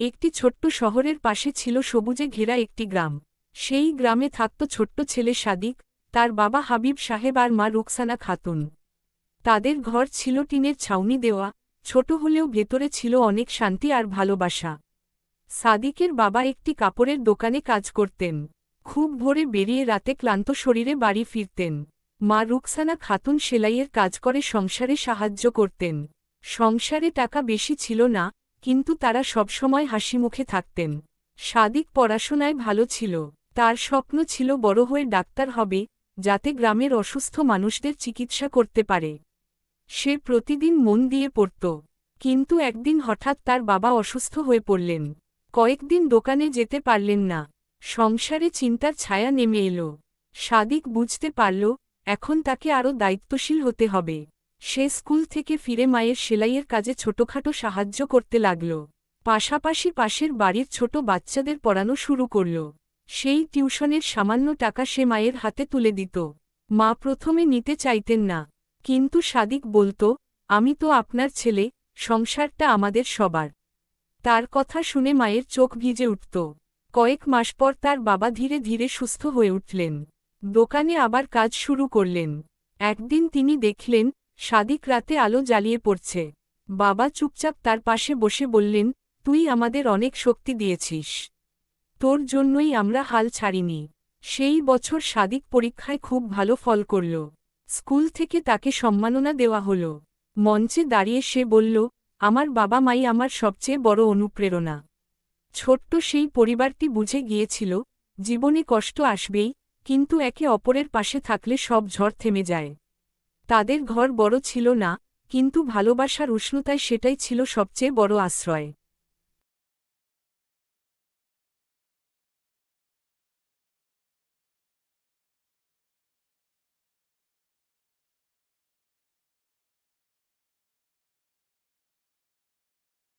একটি ছোট্ট শহরের পাশে ছিল সবুজে ঘেরা একটি গ্রাম। সেই গ্রামে থাকত ছোট্ট ছেলে সাদিক, তার বাবা হাবিব সাহেব আর মা রুকসানা খাতুন। তাদের ঘর ছিল টিনের ছাউনি দেওয়া, ছোট হলেও ভেতরে ছিল অনেক শান্তি আর ভালোবাসা। সাদিকের বাবা একটি কাপড়ের দোকানে কাজ করতেন। খুব ভোরে বেরিয়ে রাতে ক্লান্ত শরীরে বাড়ি ফিরতেন। মা রুকসানা খাতুন সেলাইয়ের কাজ করে সংসারে সাহায্য করতেন। সংসারে টাকা বেশি ছিল না, কিন্তু তারা সবসময় হাসিমুখে থাকতেন। সাদিক পড়াশোনায় ভালো ছিল। তার স্বপ্ন ছিল বড় হয়ে ডাক্তার হবে, যাতে গ্রামের অসুস্থ মানুষদের চিকিৎসা করতে পারে। সে প্রতিদিন মন দিয়ে পড়ত। কিন্তু একদিন হঠাৎ তার বাবা অসুস্থ হয়ে পড়লেন। কয়েকদিন দোকানে যেতে পারলেন না। সংসারে চিন্তার ছায়া নেমে এলো। সাদিক বুঝতে পারল, এখন তাকে আরও দায়িত্বশীল হতে হবে। সে স্কুল থেকে ফিরে মায়ের সেলাইয়ের কাজে ছোটখাটো সাহায্য করতে লাগল। পাশাপাশি পাশের বাড়ির ছোট বাচ্চাদের পড়ানো শুরু করল। সেই টিউশনের সামান্য টাকা সে মায়ের হাতে তুলে দিত। মা প্রথমে নিতে চাইতেন না, কিন্তু সাদিক বলত, আমি তো আপনার ছেলে, সংসারটা আমাদের সবার। তার কথা শুনে মায়ের চোখ ভিজে উঠত। কয়েক মাস পর তার বাবা ধীরে ধীরে সুস্থ হয়ে উঠলেন। দোকানে আবার কাজ শুরু করলেন। একদিন তিনি দেখলেন, সাদিক রাতে আলো জ্বালিয়ে পড়ছে। বাবা চুপচাপ তার পাশে বসে বললেন, তুই আমাদের অনেক শক্তি দিয়েছিস। তোর জন্যই আমরা হাল ছাড়িনি। সেই বছর সাদিক পরীক্ষায় খুব ভালো ফল করল। স্কুল থেকে তাকে সম্মাননা দেওয়া হল। মঞ্চে দাঁড়িয়ে সে বলল, আমার বাবা মাই আমার সবচেয়ে বড় অনুপ্রেরণা। ছোট্ট সেই পরিবারটি বুঝে গিয়েছিল, জীবনে কষ্ট আসবেই, কিন্তু একে অপরের পাশে থাকলে সব ঝড় থেমে যায়। তাদের ঘর বড় ছিল না, কিন্তু ভালোবাসার উষ্ণতায় সেটাই ছিল সবচেয়ে বড় আশ্রয়।